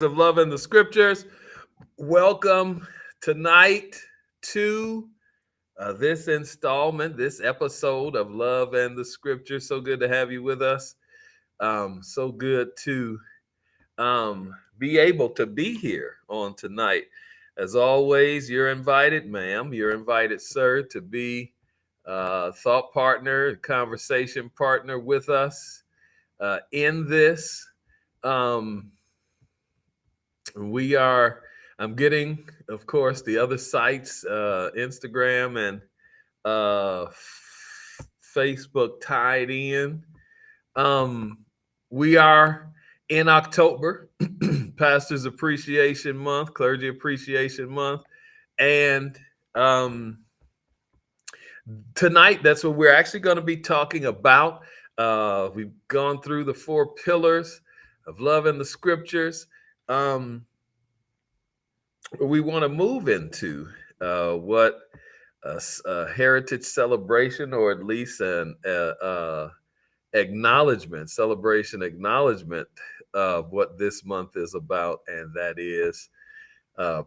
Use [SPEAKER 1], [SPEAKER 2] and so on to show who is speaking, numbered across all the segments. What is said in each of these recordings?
[SPEAKER 1] of Love and the Scriptures. Welcome tonight to this installment, this episode of Love and the Scriptures. So good to have you with us. So good to be able to be here on tonight. As always, you're invited, ma'am. You're invited, sir, to be thought partner, conversation partner with us in this. Um, we are I'm getting, of course, the other sites, Instagram and Facebook tied in. We are in October, Pastors Appreciation Month, Clergy Appreciation Month, and tonight that's what we're actually going to be talking about. We've gone through the four pillars of love in the scriptures. um, we want to move into what a heritage celebration, or at least an acknowledgement, celebration acknowledgement of what this month is about, and that is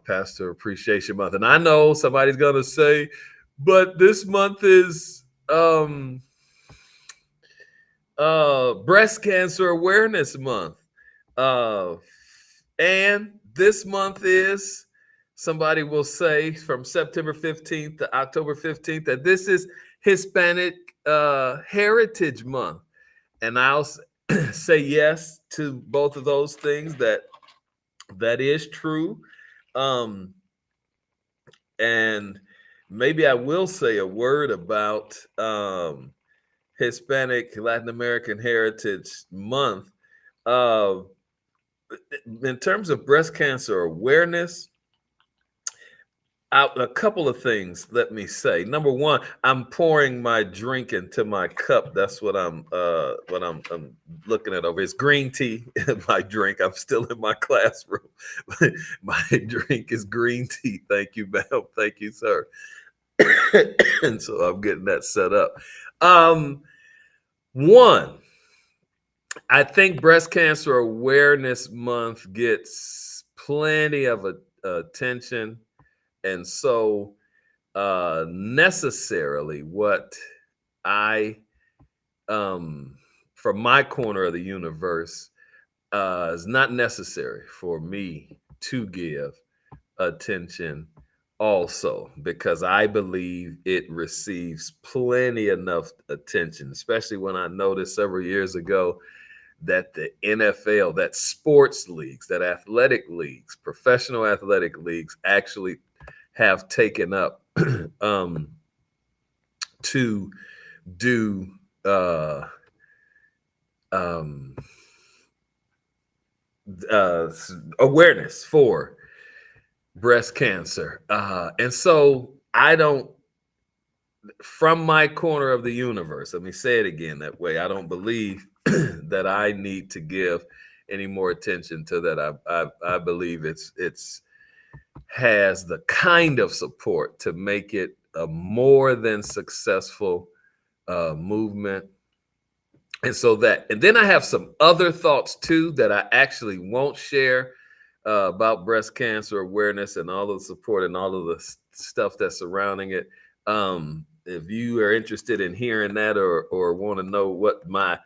[SPEAKER 1] Pastor Appreciation Month. And I know somebody's going to say, but this month is Breast Cancer Awareness Month. And this month is, somebody will say, from September 15th to October 15th, that this is Hispanic Heritage Month. And I'll say yes to both of those things, that is true. And maybe I will say a word about Hispanic Latin American Heritage Month. In terms of breast cancer awareness, a couple of things, let me say. Number one, I'm pouring my drink into my cup. That's what I'm looking at over. It's green tea in my drink. I'm still in my classroom. My drink is green tea. Thank you, ma'am. Thank you, sir. And so I'm getting that set up. One, I think Breast Cancer Awareness Month gets plenty of attention. And so necessarily what I, from my corner of the universe, is not necessary for me to give attention also, because I believe it receives plenty enough attention, especially when I noticed several years ago that the NFL, that sports leagues, that athletic leagues, professional athletic leagues actually have taken up to do um, awareness for breast cancer. And so I don't, from my corner of the universe, let me say it again that way, I don't believe that I need to give any more attention to that. I believe it's has the kind of support to make it a more than successful movement. And so and then I have some other thoughts too that I actually won't share about breast cancer awareness and all of the support and all of the stuff that's surrounding it. If you are interested in hearing that, or want to know what my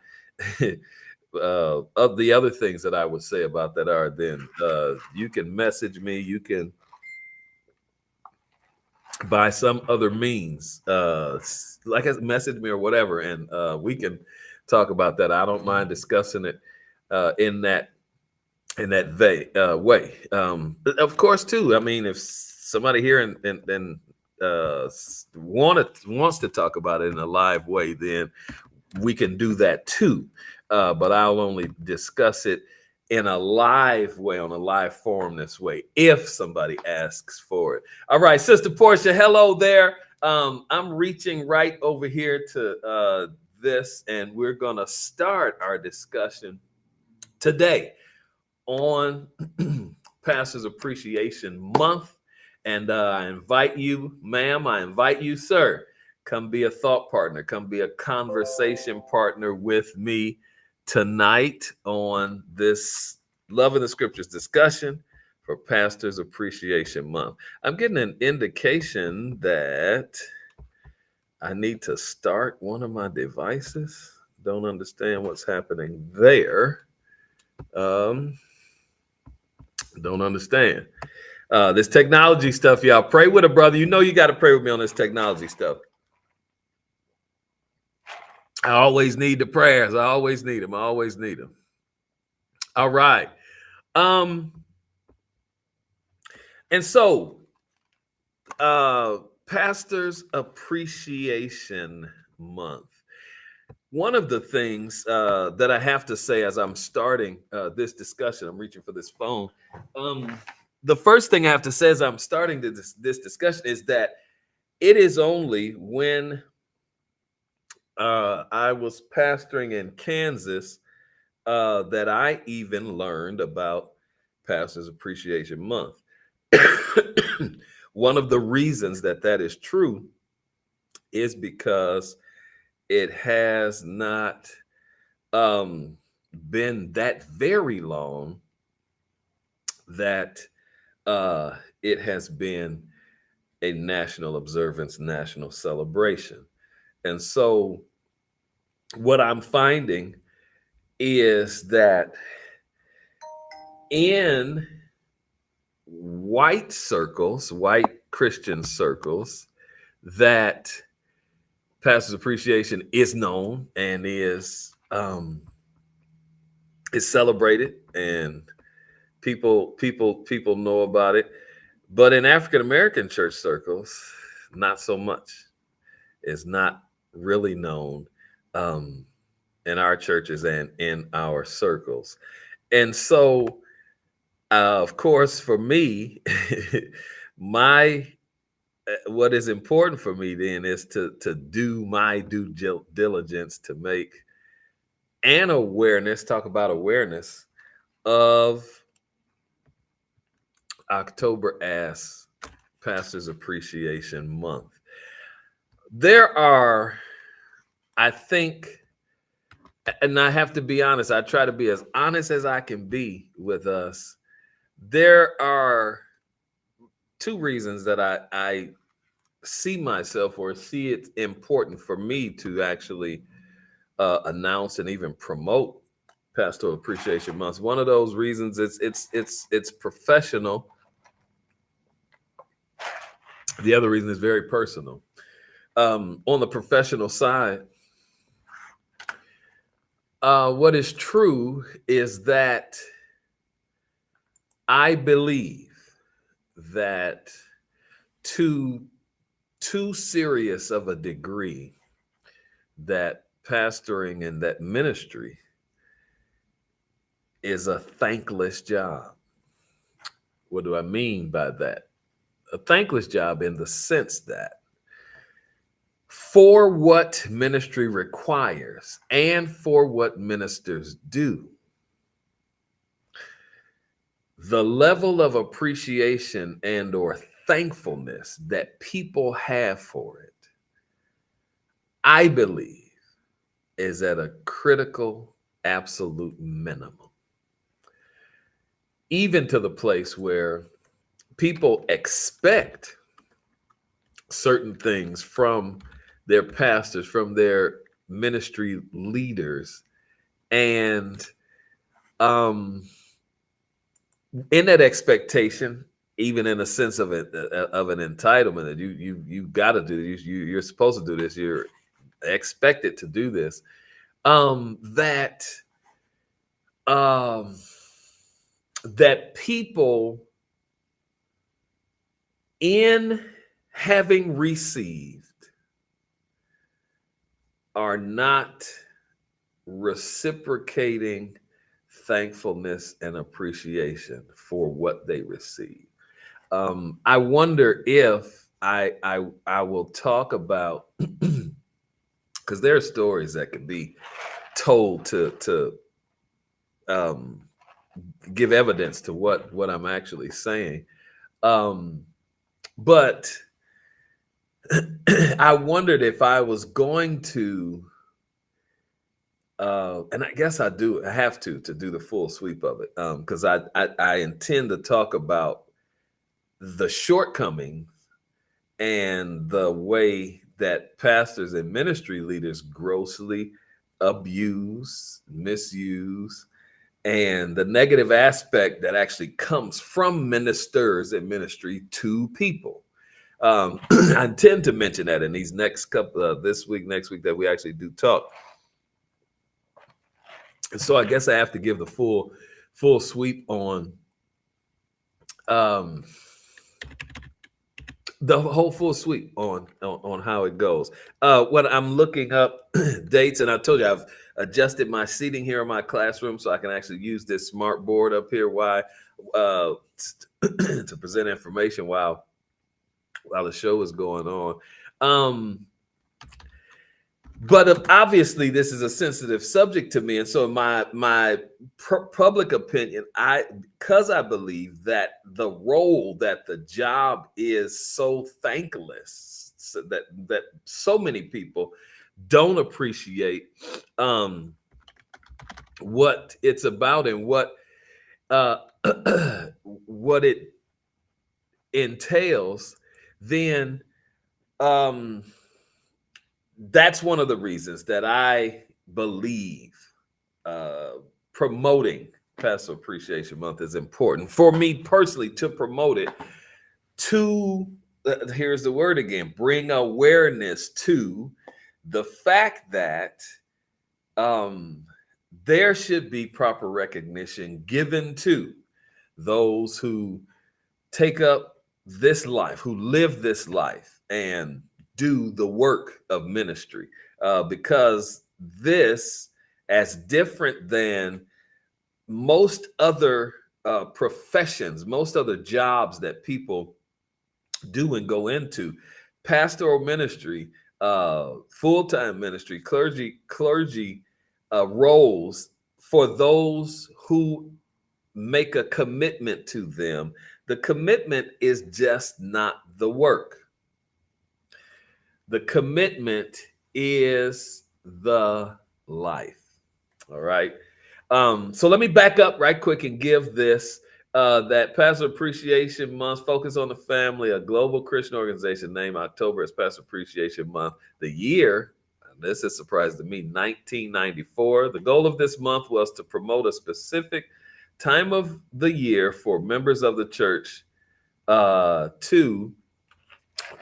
[SPEAKER 1] of the other things that I would say about that are, then you can message me. You can, by some other means, like message me or whatever, and we can talk about that. I don't mind discussing it in that way. Of course, too. I mean, if somebody here and wants to talk about it in a live way, then we can do that too. But I'll only discuss it in a live way, on a live forum this way, if somebody asks for it. All right, Sister Portia, hello there. I'm reaching right over here to this, and we're going to start our discussion today on Pastors Appreciation Month. And I invite you, ma'am, I invite you, sir, come be a thought partner, come be a conversation partner with me tonight on this Love in the Scriptures discussion for Pastors Appreciation Month. I'm getting an indication that I need to start one of my devices. Don't understand what's happening there. Don't understand. This technology stuff, y'all. Pray with a brother. You know you got to pray with me on this technology stuff. I always need the prayers. I always need them. I always need them. All right. And so, Pastors Appreciation Month. One of the things that I have to say as I'm starting this discussion, I'm reaching for this phone. The first thing I have to say as I'm starting this discussion is that it is only when I was pastoring in Kansas that I even learned about Pastors Appreciation Month. One of the reasons that is true is because it has not been that very long that it has been a national observance, national celebration. And so what I'm finding is that in white circles, white Christian circles, that Pastors Appreciation is known and is celebrated, and people know about it. But in African American church circles, not so much. It's not really known in our churches and in our circles. And so, of course, for me, what is important for me then is to do my due diligence to make an awareness, talk about awareness of October as Pastors Appreciation Month. There are, I think, and I have to be honest, I try to be as honest as I can be with us. There are two reasons that I see myself or see it important for me to actually announce and even promote Pastoral Appreciation Month. One of those reasons it's professional. The other reason is very personal. On the professional side, what is true is that I believe that to too serious of a degree that pastoring and that ministry is a thankless job. What do I mean by that? A thankless job in the sense that for what ministry requires and for what ministers do, the level of appreciation and or thankfulness that people have for it, I believe, is at a critical, absolute minimum. Even to the place where people expect certain things from their pastors, from their ministry leaders, and in that expectation, even in a sense of an entitlement, that you got to do this, you're supposed to do this, you're expected to do this. That people, in having received, are not reciprocating thankfulness and appreciation for what they receive. I wonder if I will talk about, because there are stories that can be told to give evidence to what I'm actually saying. But I wondered if I was going to And I guess I have to do the full sweep of it, because I intend to talk about the shortcomings and the way that pastors and ministry leaders grossly abuse, misuse, and the negative aspect that actually comes from ministers and ministry to people. I intend to mention that in these next couple this week, next week, that we actually do talk. And so I guess I have to give the full sweep on the whole full sweep on how it goes. When I'm looking up dates, and I told you I've adjusted my seating here in my classroom so I can actually use this smart board up here to present information while the show is going on. But obviously, this is a sensitive subject to me, and so my public opinion, because I believe that the role, that the job is so thankless, so that so many people don't appreciate what it's about and what what it entails, then that's one of the reasons that I believe promoting Pastor Appreciation Month is important for me personally, to promote it, to here's the word again, bring awareness to the fact that there should be proper recognition given to those who take up this life, who live this life and do the work of ministry, because this, as different than most other professions, most other jobs that people do and go into, pastoral ministry, full-time ministry, clergy roles, for those who make a commitment to them, the commitment is just not the work. The commitment is the life. All right. So let me back up right quick and give this that Pastor Appreciation Month, Focus on the Family, a global Christian organization named October as Pastor Appreciation Month. The year, and this is a surprise to me, 1994. The goal of this month was to promote a specific time of the year for members of the church to,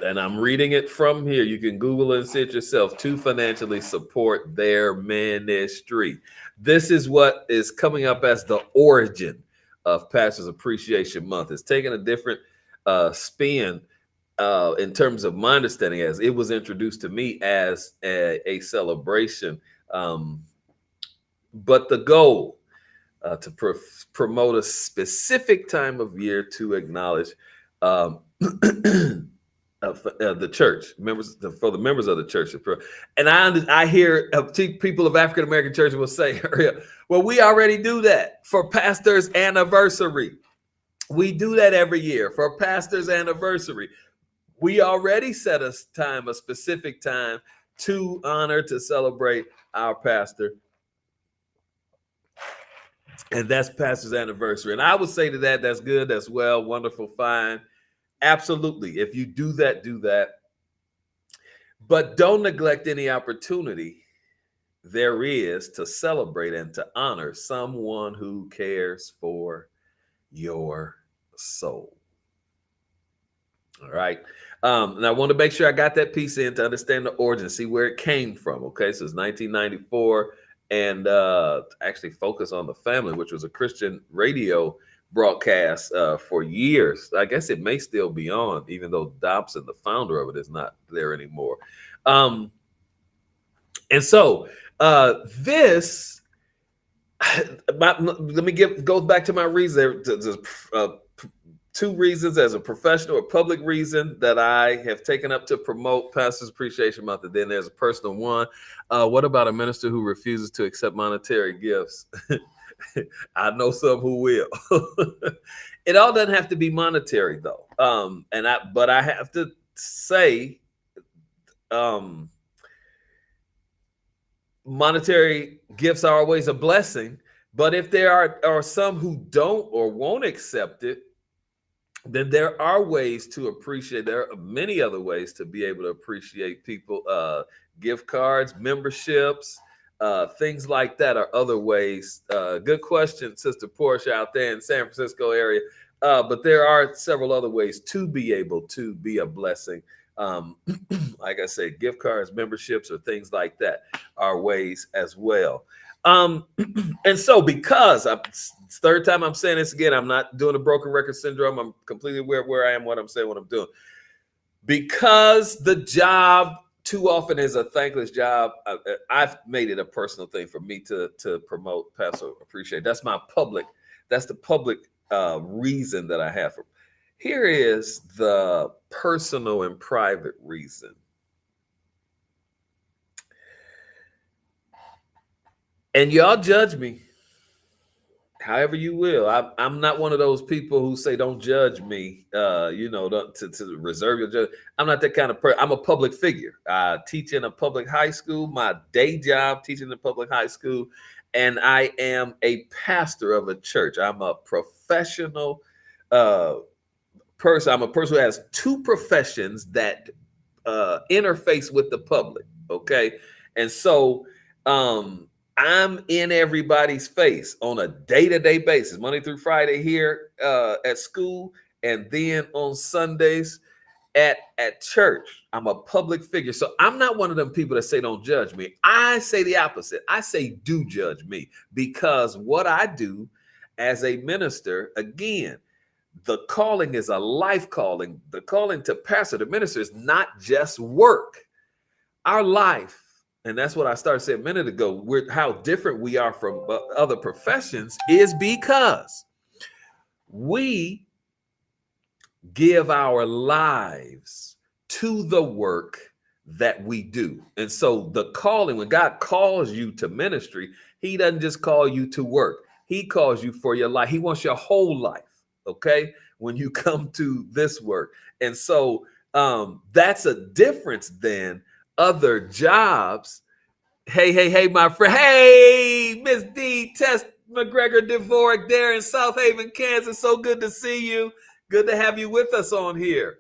[SPEAKER 1] and I'm reading it from here, you can Google it and see it yourself, to financially support their ministry. This is what is coming up as the origin of Pastors Appreciation Month. It's taking a different spin in terms of my understanding, as it was introduced to me as a celebration. But the goal to promote a specific time of year to acknowledge the church members, for the members of the church. And I hear people of African American churches will say, well, we already do that for pastors' anniversary. We do that every year for pastors' anniversary. We already set a specific time to honor, to celebrate our pastor. And that's pastor's anniversary. And I would say to that, that's good, that's well, wonderful, fine. Absolutely. If you do that, do that. But don't neglect any opportunity there is to celebrate and to honor someone who cares for your soul. All right. And I want to make sure I got that piece in to understand the origin, see where it came from. Okay. So it's 1994, and actually focus on the family, which was a Christian radio broadcast for years. I guess it may still be on, even though Dobson, the founder of it, is not there anymore. And so this, let me goes back to my reason. Two reasons, as a professional or public reason, that I have taken up to promote Pastors Appreciation Month. And then there's a personal one. What about a minister who refuses to accept monetary gifts? I know some who will. It all doesn't have to be monetary, though. But I have to say, monetary gifts are always a blessing, but if there are some who don't or won't accept it, then there are ways to appreciate. There are many other ways to be able to appreciate people. Gift cards, memberships, things like that are other ways. Good question, Sister Portia out there in San Francisco area. But there are several other ways to be able to be a blessing. Um, like I said, gift cards, memberships, or things like that are ways as well. Um, and so, because third time I'm saying this again, I'm not doing a broken record syndrome. I'm completely aware of where I am, what I'm saying, what I'm doing. Because the job too often is a thankless job, I've made it a personal thing for me to promote Pastor Appreciate. That's the public reason that I have for. Here is the personal and private reason. And y'all judge me however you will. I'm not one of those people who say don't judge me. To reserve your judgment. I'm not that kind of person. I'm a public figure. I teach in a public high school. My day job teaching in a public high school, and I am a pastor of a church. I'm a professional person. I'm a person who has two professions that interface with the public. Okay, and so. I'm in everybody's face on a day-to-day basis, Monday through Friday here at school, and then on Sundays at church. I'm a public figure. So I'm not one of them people that say don't judge me. I say the opposite. I say do judge me, because what I do as a minister, again, the calling is a life calling. The calling to pastor, the minister, is not just work. Our life, and that's what I started saying a minute ago, how different we are from other professions is because we give our lives to the work that we do. And so the calling, when God calls you to ministry, he doesn't just call you to work. He calls you for your life. He wants your whole life, okay, when you come to this work. And so that's a difference than other jobs. Hey, my friend. Hey, Miss D, Tess McGregor, Dvorak, there in South Haven, Kansas. So good to see you. Good to have you with us on here.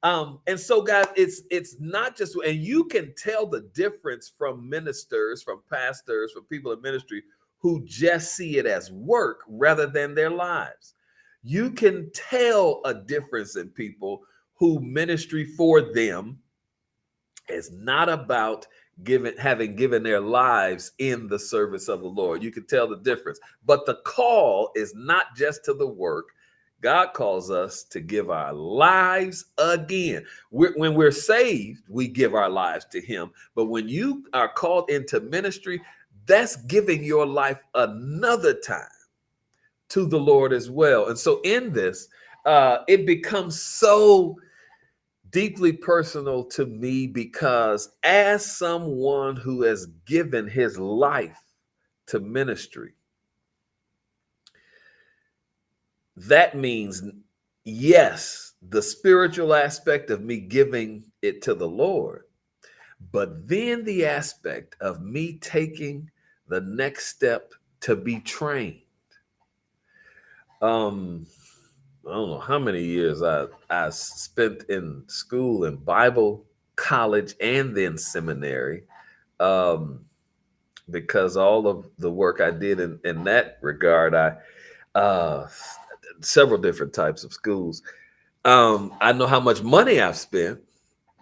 [SPEAKER 1] And so, guys, it's not just, and you can tell the difference from ministers, from pastors, from people in ministry who just see it as work rather than their lives. You can tell a difference in people who ministry for them is not about having given their lives in the service of the Lord. You can tell the difference. But the call is not just to the work. God calls us to give our lives again. When we're saved, we give our lives to him. But when you are called into ministry, that's giving your life another time to the Lord as well. And so in this, it becomes so deeply personal to me, because as someone who has given his life to ministry, that means, yes, the spiritual aspect of me giving it to the Lord, but then the aspect of me taking the next step to be trained. I don't know how many years I spent in school and Bible college and then seminary, because all of the work I did in that regard, several different types of schools. I know how much money I've spent,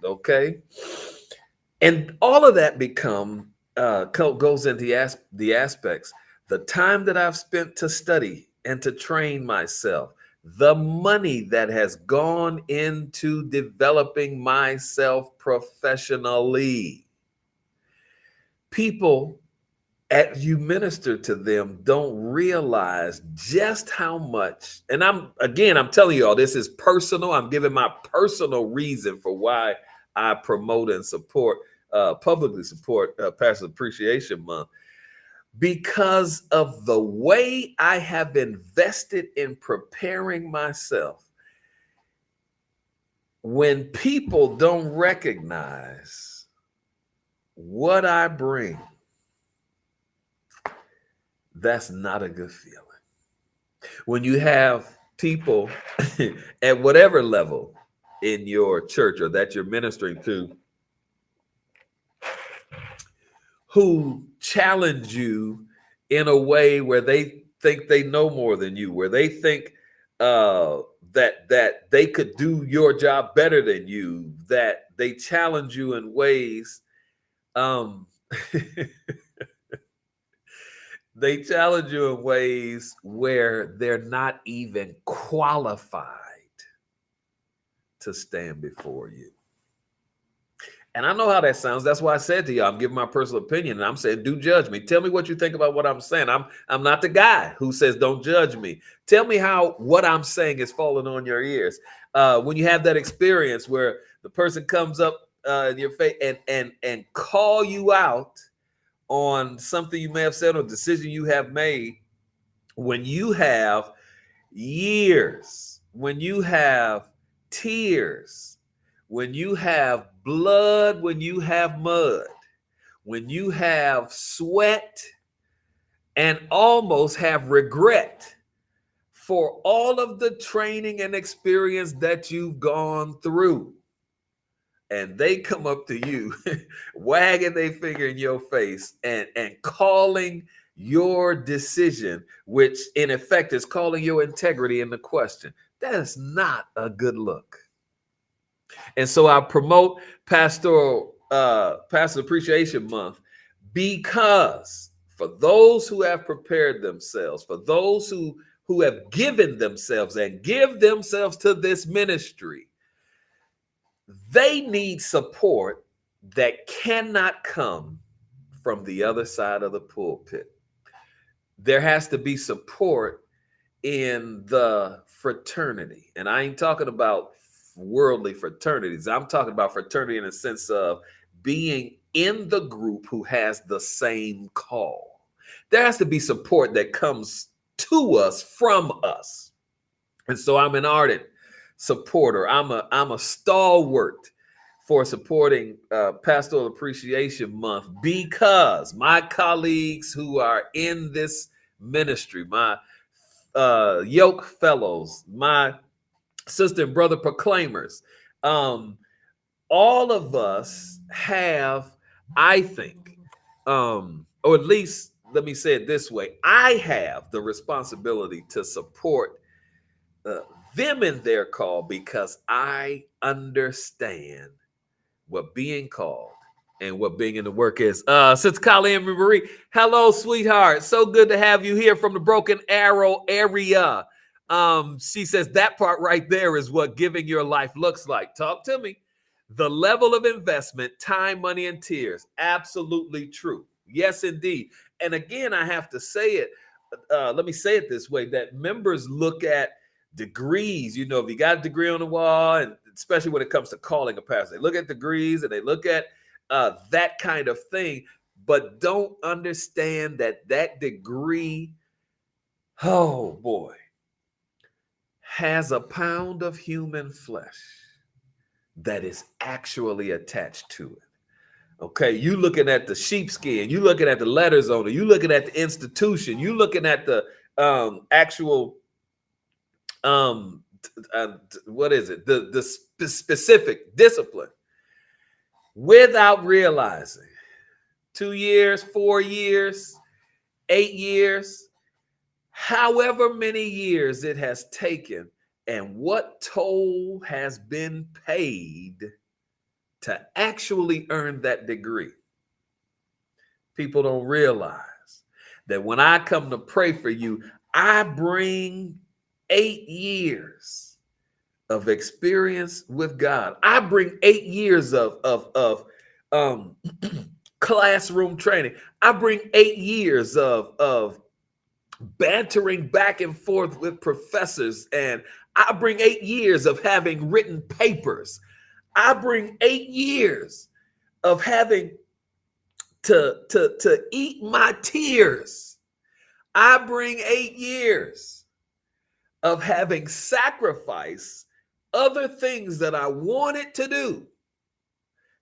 [SPEAKER 1] okay? And all of that goes into the aspects, the time that I've spent to study and to train myself, the money that has gone into developing myself professionally. People, as you minister to them, don't realize just how much, and I'm telling you all, this is personal. I'm giving my personal reason for why I promote and publicly support Pastor Appreciation Month, because of the way I have invested in preparing myself. When people don't recognize what I bring, That's not a good feeling. When you have people at whatever level in your church or that you're ministering to who challenge you in a way where they think they know more than you, where they think that they could do your job better than you, that they challenge you in ways um, they challenge you in ways where they're not even qualified to stand before you. And I know how that sounds. That's why I said to you, I'm giving my personal opinion, and I'm saying, do judge me. Tell me what you think about what I'm saying. I'm not the guy who says don't judge me. Tell me how what I'm saying is falling on your ears. When you have that experience where the person comes up in your face and call you out on something you may have said or decision you have made, when you have years, when you have tears, when you have blood, when you have mud, when you have sweat, and almost have regret for all of the training and experience that you've gone through, and they come up to you wagging their finger in your face and calling your decision, which in effect is calling your integrity into question, that is not a good look. And so I promote Pastor Appreciation Month because for those who have prepared themselves, for those who have given themselves and give themselves to this ministry, they need support that cannot come from the other side of the pulpit. There has to be support in the fraternity. And I ain't talking about worldly fraternities. I'm talking about fraternity in the sense of being in the group who has the same call. There has to be support that comes to us from us. And so I'm an ardent supporter. I'm a stalwart for supporting Pastoral Appreciation Month because my colleagues who are in this ministry, my yoke fellows, my sister and brother proclaimers, all of us have, I think, or at least let me say it this way, I have the responsibility to support them in their call because I understand what being called and what being in the work is. Sister Colleen Marie, hello, sweetheart. So good to have you here from the Broken Arrow area. She says that part right there is what giving your life looks like. Talk to me. The level of investment, time, money, and tears. Absolutely true. Yes, indeed. And again, I have to say it. Let me say it this way, that members look at degrees. You know, if you got a degree on the wall, and especially when it comes to calling a pastor, they look at degrees and they look at that kind of thing, but don't understand that that degree, oh boy, has a pound of human flesh that is actually attached to it. Okay, you looking at the sheepskin, you looking at the letters on it, you looking at the institution, you looking at the actual what is it? The specific discipline, without realizing 2 years, 4 years, 8 years, however many years it has taken, and what toll has been paid to actually earn that degree. People don't realize that when I come to pray for you, I bring 8 years of experience with God. I bring 8 years of classroom training. I bring 8 years of bantering back and forth with professors, and I bring 8 years of having written papers. I bring 8 years of having to eat my tears. I bring 8 years of having sacrificed other things that I wanted to do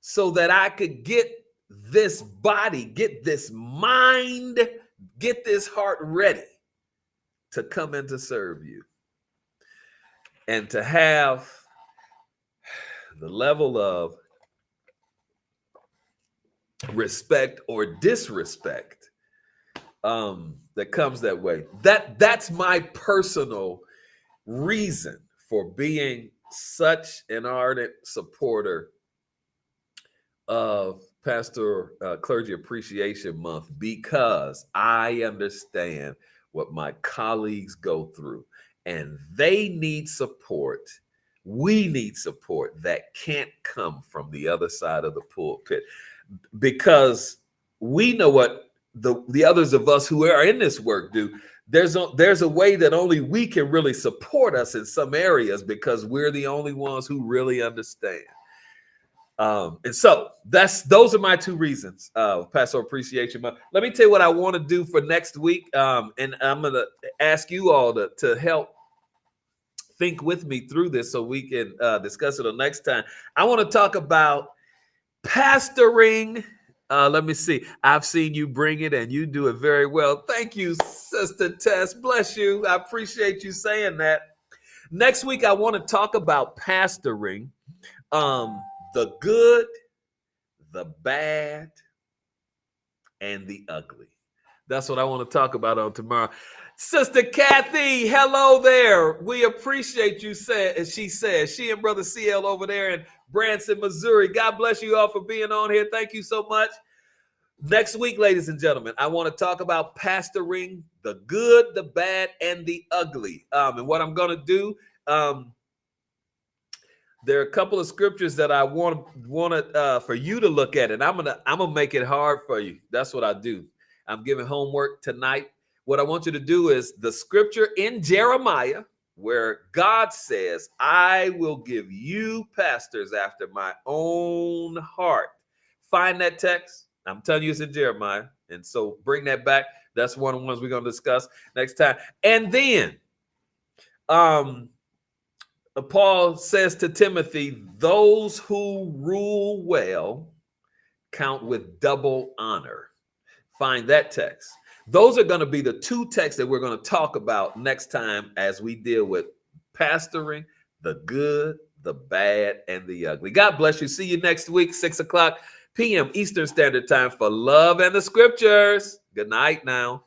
[SPEAKER 1] so that I could get this body, get this mind Get this heart ready to come and to serve you. And to have the level of respect or disrespect that comes that way. That's my personal reason for being such an ardent supporter of Pastor Clergy Appreciation Month, because I understand what my colleagues go through, and they need support. We need support that can't come from the other side of the pulpit, because we know what the others of us who are in this work do. There's a way that only we can really support us in some areas, because we're the only ones who really understand. And so those are my two reasons. Pastor Appreciation Month. Let me tell you what I want to do for next week. And I'm going to ask you all to help think with me through this so we can discuss it on next time. I want to talk about pastoring. Let me see. I've seen you bring it, and you do it very well. Thank you, Sister Tess. Bless you. I appreciate you saying that. Next week, I want to talk about pastoring. The good, the bad, and the ugly. That's what I want to talk about on tomorrow. Sister Kathy, hello there. We appreciate you, she says. She and Brother CL over there in Branson, Missouri. God bless you all for being on here. Thank you so much. Next week, ladies and gentlemen, I want to talk about pastoring, the good, the bad, and the ugly. And what I'm going to do, there are a couple of scriptures that I want for you to look at, and I'm gonna make it hard for you. That's what I do. I'm giving homework tonight. What I want you to do is the scripture in Jeremiah where God says, "I will give you pastors after my own heart." Find that text. I'm telling you, it's in Jeremiah, and so bring that back. That's one of the ones we're gonna discuss next time. And then, Paul says to Timothy, those who rule well count with double honor. Find that text. Those are going to be the two texts that we're going to talk about next time as we deal with pastoring, the good, the bad, and the ugly. God bless you. See you next week, 6 o'clock p.m. Eastern Standard Time for Love and the Scriptures. Good night now.